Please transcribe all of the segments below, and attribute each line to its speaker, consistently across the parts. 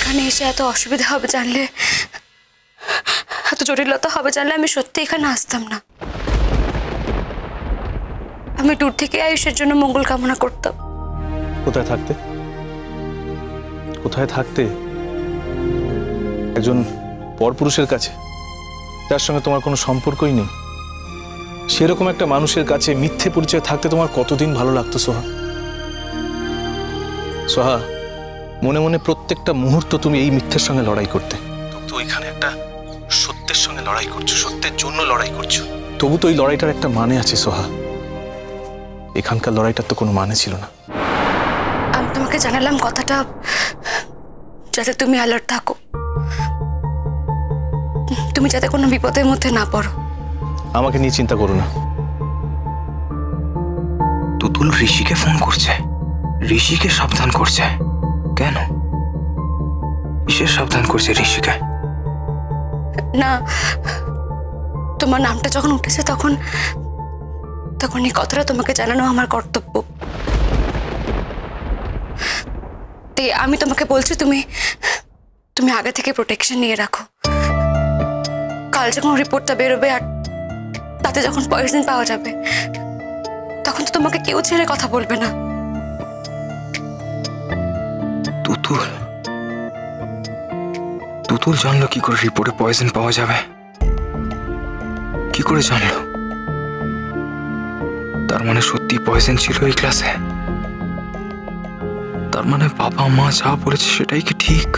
Speaker 1: এখানে এসে এত অসুবিধা হবে জানলে, এত জটিলতা হবে জানলে আমি সত্যি এখানে আসতাম না। আমি দূর থেকে আয়ুষের জন্য মঙ্গল কামনা করতাম।
Speaker 2: কোথায় থাকতে, কোথায় থাকতে? একজন পরপুরুষের কাছে, যার সঙ্গে তোমার কোনো সম্পর্কই নেই, সেরকম একটা মানুষের কাছে মিথ্যে পরিচয় থাকতে তোমার কতদিন ভালো লাগতো সোহা? সোহা, মনে মনে প্রত্যেকটা মুহূর্ত তুমি এই মিথ্যের সঙ্গে লড়াই করতে। তবু তো ওইখানে একটা সত্যের সঙ্গে লড়াই করছো, সত্যের জন্য লড়াই করছো। তবু তো এই লড়াইটার একটা মানে আছে সোহা। এখানকার লড়াইটার তো কোনো মানে ছিল না।
Speaker 1: আমি তোমাকে জানালাম কথাটা যাতে তুমি অ্যালার্ট থাকো, তুমি যাতে কোনো বিপদের মধ্যে না পড়ো।
Speaker 2: আমাকে নিয়ে চিন্তা করো না।
Speaker 3: তুতুল ঋষিকে ফোন করছে, ঋষিকে সাবধান করছে। কেন? কিসের সাবধান করছে ঋষিকে?
Speaker 1: না, তোমার নামটা যখন উঠেছে তখন তখন এই কথাটা তোমাকে জানানো আমার কর্তব্য। তাই আমি তোমাকে বলছি, তুমি তুমি আগে থেকে প্রোটেকশন নিয়ে রাখো। কাল যখন রিপোর্টটা বেরোবে আর তাতে যখন পয়জন পাওয়া যাবে, তখন তো তোমাকে কেউ ছেড়ে কথা বলবে না।
Speaker 3: তুতুল তুতুল জানলো কি করে রিপোর্টে পয়জন পাওয়া যাবে? কি করে জানলো? তার মানে সত্যি পয়জন ছিল এই ক্লাসে? তার মানে বাবা মা যা বলেছে সেটাই কি ঠিক?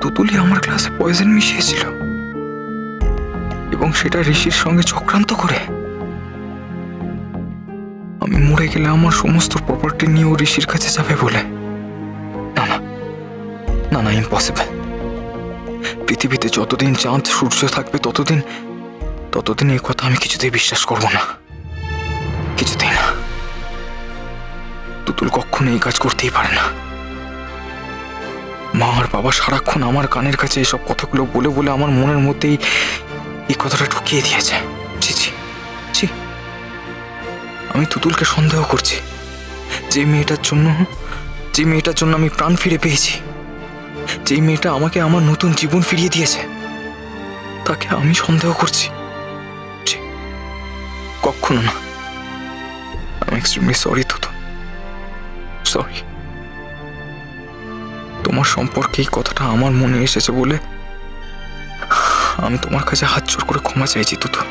Speaker 3: তুতুলই আমার ক্লাসে পয়জন মিশিয়েছিল এবং সেটা ঋষির সঙ্গে চক্রান্ত করে। আমি মরে গেলে আমার সমস্ত প্রপার্টি নিয়ে ও ঋষির কাছে যাবে বলে? না না না না, ইম্পসিবল। পৃথিবীতে যতদিন চাঁদ সূর্য থাকবে ততদিন এই কথা আমি কিছুতেই বিশ্বাস করব না, কিছুতেই না। তুতুল কখনো এই কাজ করতেই পারে না। মা আর বাবা সারাক্ষণ আমার কানের কাছে এসব কথাগুলো বলে বলে আমার মনের মধ্যেই এই কথাটা ঢুকিয়ে দিয়েছে। ছি ছি ছি, আমি তুতুলকে সন্দেহ করছি। যে মেয়েটার জন্য আমি প্রাণ ফিরে পেয়েছি, যেই মেয়েটা আমাকে আমার নতুন জীবন ফিরিয়ে দিয়েছে, তাকে আমি সন্দেহ করছি? কখনো না। I am extremely sorry Tutul, sorry. তোমার সম্পর্কে এই কথাটা আমার মনে এসেছে বলে আমি তোমার কাছে হাত জোড় করে ক্ষমা চাইছি তুতুল।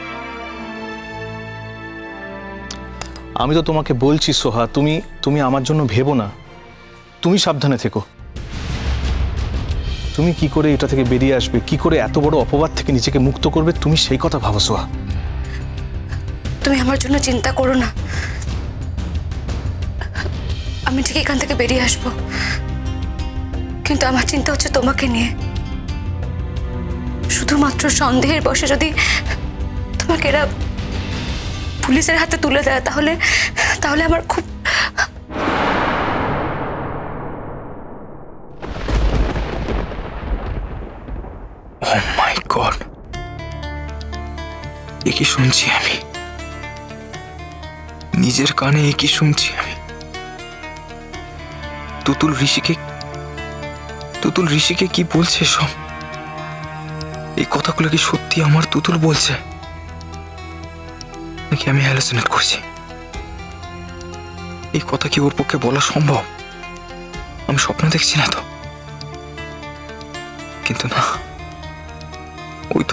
Speaker 2: আমি তো তোমাকে বলছি সোহা, তুমি আমার জন্য ভেবো না, তুমি সাবধানে থেকো। তুমি কি করে এটা থেকে বেরিয়ে আসবে, কি করে এত বড় অপবাদ থেকে নিজেকে মুক্ত করবে, তুমি সেই কথা ভাবো সোহা।
Speaker 1: তুমি আমার জন্য চিন্তা করো না, আমি ঠিক এখান থেকে বেরিয়ে আসবো। কিন্তু আমার চিন্তা হচ্ছে তোমাকে নিয়ে। শুধুমাত্র সন্দেহের বশে যদি তোমাকে এরা পুলিশের হাতে তুলে দেয়, তাহলে আমার খুব
Speaker 3: Oh my God! এ কি শুনছি আমি? নিজের কানে এ কি শুনছি আমি? তুতুল ঋষিকে কি বলছে সব? এই কথাগুলো কি সত্যি আমার তুতুল বলছে, নাকি আমি হ্যালুসিনেট করছি? এই কথা কি ওর পক্ষে বলা সম্ভব? আমি স্বপ্ন দেখছি না তো? কিন্তু না, ওই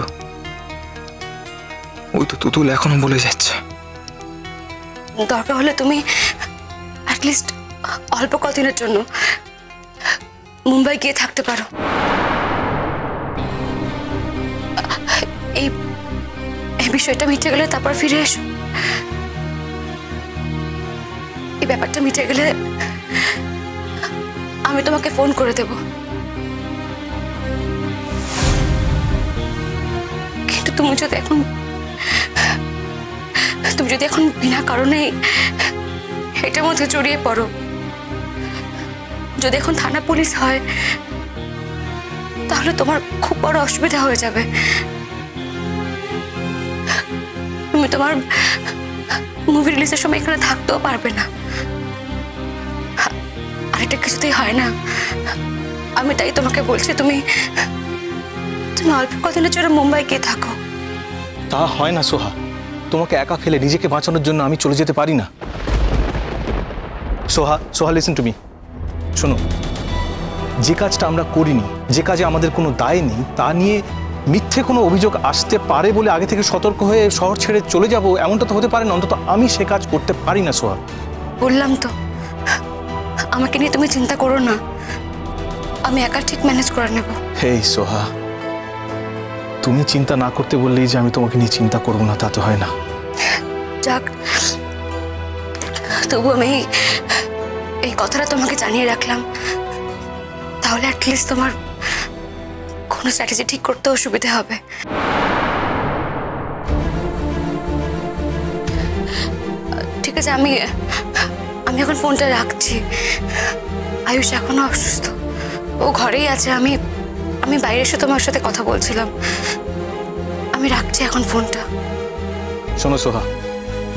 Speaker 3: তো তুতুল এখনো বলে যাচ্ছে।
Speaker 1: দরকার হলে তুমি অ্যাটলিস্ট অল্প কদিনের জন্য মুম্বাই গিয়ে থাকতে পারো। এই বিষয়টা মিটে গেলে তারপর ফিরে এসো। এই ব্যাপারটা মিটে গেলে আমি তোমাকে ফোন করে দেব। কিন্তু তুমি যদি এখন বিনা কারণে এটার মধ্যে জড়িয়ে পড়ো, যদি এখন থানা পুলিশ হয়, তাহলে তোমার খুব বড় অসুবিধা হয়ে যাবে। তুমি তোমার মুভি রিলিজের সময় এখানে থাকতেও পারবে না। আর এটা কিছুতেই হয় না। আমি তাই তোমাকে বলছি, তুমি তুমি অল্প কদিনের জন্য মুম্বাই গিয়ে থাকো।
Speaker 2: তা হয় না সোহা, তোমাকে একা ফেলে নিজেকে বাঁচানোর জন্য আমি চলে যেতে পারি না। সোহা, সোহা লিসেন টু মি। শোনো, যে কাজটা আমরা করিনি, যে কাজে আমাদের কোনো দায় নেই, তা নিয়ে মিথ্যে কোনো অভিযোগ আসতে পারে বলে আগে থেকে সতর্ক হয়ে শহর ছেড়ে চলে যাব, এমনটা তো হতে পারে না। অন্তত আমি সে কাজ করতে পারি না সোহা।
Speaker 1: বললাম তো, আমাকে নিয়ে তুমি চিন্তা করো না, আমি একা ঠিক ম্যানেজ করে নেব।
Speaker 2: হেই সোহা, তুমি চিন্তা না করতে বললেই যে আমি তোমাকে নিয়ে চিন্তা করব না, তা তো হয় না।
Speaker 1: যাক, তবু আমি এই কথাটা তোমাকে জানিয়ে রাখলাম, তাহলে অ্যাটলিস্ট তোমার কোনো স্ট্র্যাটেজি ঠিক করতেও সুবিধা হবে। ঠিক আছে, আমি এখন ফোনটা রাখছি। আয়ুষ এখনো অসুস্থ, ও ঘরেই আছে। আমি বাইরে এসে তোমার সাথে কথা বলছিলাম। আমি রাখছি এখন ফোনটা।
Speaker 2: শোনো সোহা,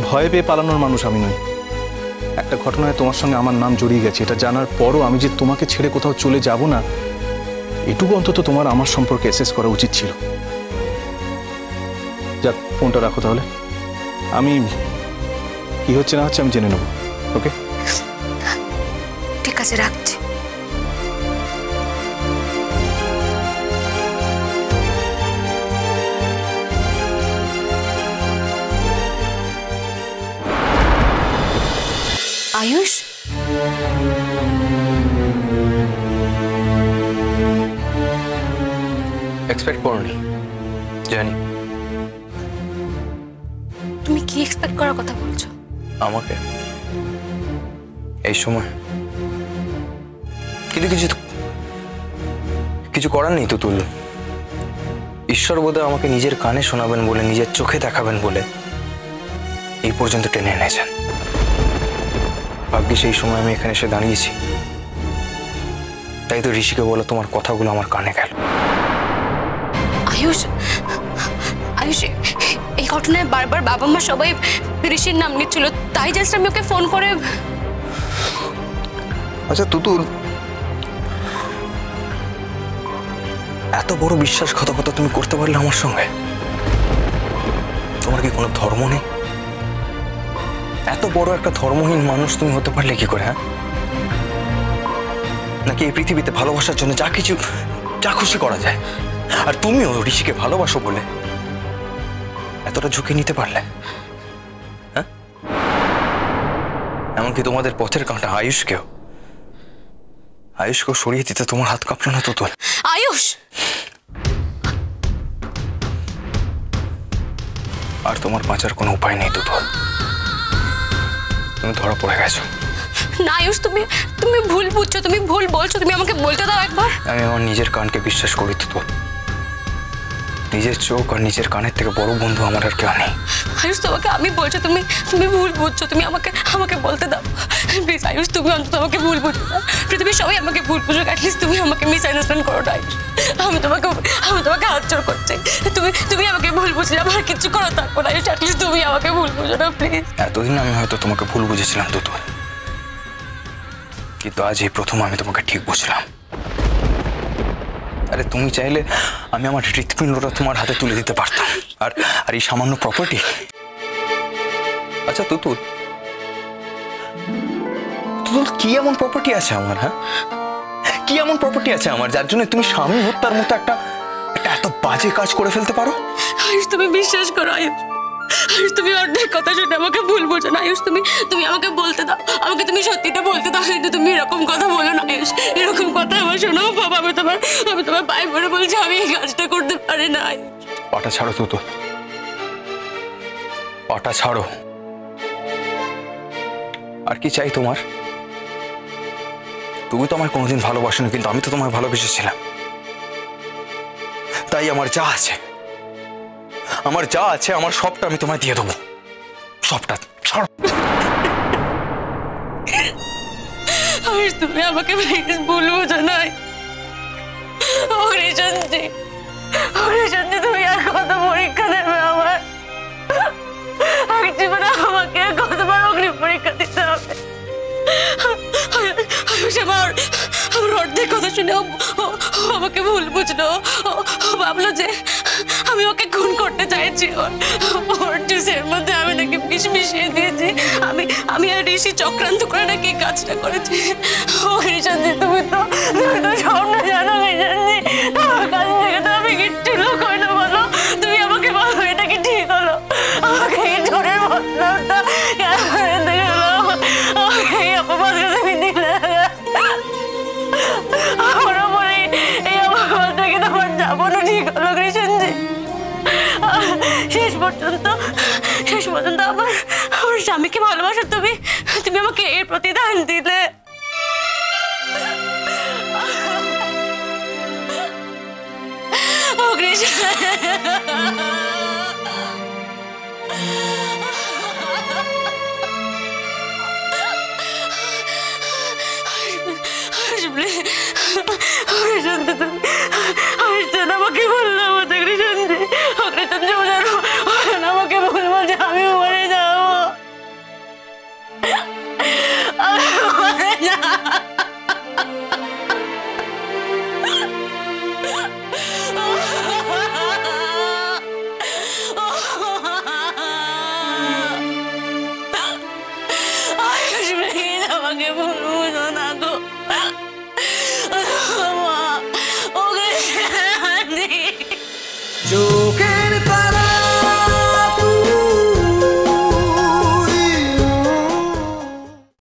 Speaker 2: ভয় পেয়ে পালানোর মানুষ আমি নই। একটা ঘটনায় তোমার সঙ্গে আমার নাম জড়িয়ে গেছে, এটা জানার পরও আমি যে তোমাকে ছেড়ে কোথাও চলে যাব না, এটুকু অন্তত তোমার আমার সম্পর্কে অ্যাসেস করা উচিত ছিল। যাক, ফোনটা রাখো তাহলে। আমি কি হচ্ছে না হচ্ছে আমি জেনে নেব। ওকে,
Speaker 1: ঠিক আছে, রাখছি। আয়ুষ,
Speaker 3: এক্সপেক্ট করনি, জানি।
Speaker 1: তুমি কি এক্সপেক্ট করার কথা বলছো?
Speaker 3: আমাকে এই সময় কিন্তু কিছু করার নেই তুতুল। ঈশ্বর বোধহয় আমাকে নিজের কানে শোনাবেন বলে, নিজের চোখে দেখাবেন বলে এই পর্যন্ত টেনে এনেছেন। ভাগ্যিস সেই সময় আমি এখানে এসে দাঁড়িয়েছি, তাই তো ঋষিকে বলো তোমার কথাগুলো আমার কানে গেল।
Speaker 1: আয়ুষ, আয়ুষ, এই ঘটনায় বারবার বাবা মা সবাই ঋষির নাম নিচ্ছিল, তাই জাস্ট আমি ওকে ফোন করে।
Speaker 3: আচ্ছা তুতুল, এত বড় বিশ্বাসঘাতকতা তুমি করতে পারলে আমার সঙ্গে? তোমার কি কোনো ধর্ম নেই? এত বড় একটা ধর্মহীন মানুষ তুমি হতে পারলে কি করে? হ্যাঁ, নাকি এই পৃথিবীতে ভালোবাসার জন্য যা খুশি করা যায়, আর তুমিও ঋষিকে ভালোবাসো বলে এতটা ঝুঁকি নিতে পারলে? হ্যাঁ, এমনকি তোমাদের পথের কাঁটা আয়ুষকেও সরিয়ে দিতে তোমার হাত কাঁপলো না তুতুল?
Speaker 1: আয়ুষ,
Speaker 3: আর তোমার বাঁচার কোনো উপায় নেই তুতুল, তুমি ধরা পড়ে গেছো।
Speaker 1: না আয়ুষ, তুমি ভুল বুঝছো, তুমি ভুল বলছো। তুমি আমাকে বলতে দাও একবার।
Speaker 3: আমি আমার নিজের কানকে বিশ্বাস করি তুতুল। নিজের চোখ আর নিজের কানের থেকে বড় বন্ধু আমার আর কেউ নেই।
Speaker 1: আয়ুষ, তোমাকে আমি বলছি, তুমি ভুল বুঝছো। তুমি আমাকে বলতে দাও প্লিজ। আয়ুষ, তুমি অন্তত আমাকে ভুল বুঝো না। পৃথিবীর সবাই আমাকে ভুল বুঝো, অ্যাটলিস্ট তুমি আমাকে মিসআন্ডারস্ট্যান্ড করো না আয়ুষ। আমি তোমাকে হাত জোড় করছি, তুমি আমাকে ভুল বুঝলে আমার কিছু করা থাকবো না আয়ুষ। অ্যাটলিস্ট তুমি আমাকে ভুল বুঝো না প্লিজ।
Speaker 3: এতদিন আমি হয়তো তোমাকে ভুল বুঝেছিলাম তুতুল, কিন্তু আজ এই প্রথম আমি তোমাকে ঠিক বুঝলাম। আরে তুমি চাইলে আমি আমার হৃৎপিণ্ডটা তোমার হাতে তুলে দিতে পারতাম, আর এই সামান্য প্রপার্টি। আচ্ছা তুতুল, কি এমন প্রপার্টি আছে আমার? হ্যাঁ, কি এমন প্রপার্টি আছে আমার যার জন্য তুমি স্বামী হত্যার মতো একটা এত বাজে কাজ করে ফেলতে পারো?
Speaker 1: আয়ুষ, তুমি বিশ্বাস করো আয়ুষ। আয়ুষ, তুমি অর্ধেক কথা শুনে আমাকে ভুল বোঝো না আয়ুষ। তুমি আমাকে বলতে দাও, আমাকে তুমি সত্যিটা বলতে দাও। কিন্তু তুমি এরকম কথা বলো না আয়ুষ, এরকম কথা আমার শোনাও বাবা। আমি তোমার পায়ে পড়ে বলছি, আমি এই কাজটা করতে পারি না আয়ুষ।
Speaker 3: পাটা ছাড়ো তুতুল, পাটা ছাড়ো। আর কি চাই তোমার? তুমি তো আমায় কোনোদিন ভালোবাসোনি, কিন্তু আমি তো তোমায় ভালোবেসেছিলাম। তাই আমার যা আছে আমার সবটা আমি তোমায় দিয়ে দেবো, সবটা। ছাড়ো
Speaker 1: আয়ুষ, তুমি আমাকে প্লিজ ভুল বোঝো না। তুমি আর কত পরীক্ষা দেবে আমার? জীবনে আমাকে কতবার অগ্নি পরীক্ষা দিতে হবে? আয়ুষ, আমার অর্ধেক এই কথা শুনে ও আমাকে ভুল বুঝলো। ও ভাবলো যে আমি ওকে খুন করতে চাইছি। ওর জুসের মধ্যে আমি নাকি বিষ মিশিয়ে দিয়েছি। আমি আর ঋষি চক্রান্ত করে নাকি এই কাজটা করেছি। ও ঋষাঞ্জি, তুমি তো সব না জানো ঋষাঞ্জি, তোমার কাছ থেকে তো আমি কিচ্ছু লুকোই না। বলো, তুমি আমাকে বলো, এটা কি ঠিক হলো? আমাকে এই ঝড়ের বদনামটা কেন করে দিলো? আমাকে এই অপবাদটা তুমি দিলে। আমার উপরে এই অপবাদ থেকে তোমার যাবনো ঠিক হলো ঋষাঞ্জি? শেষ পর্যন্ত আমার স্বামীকে ভালোবাসো তুমি আমাকে এর প্রতিদান দিলে। ও কৃষ্ণ,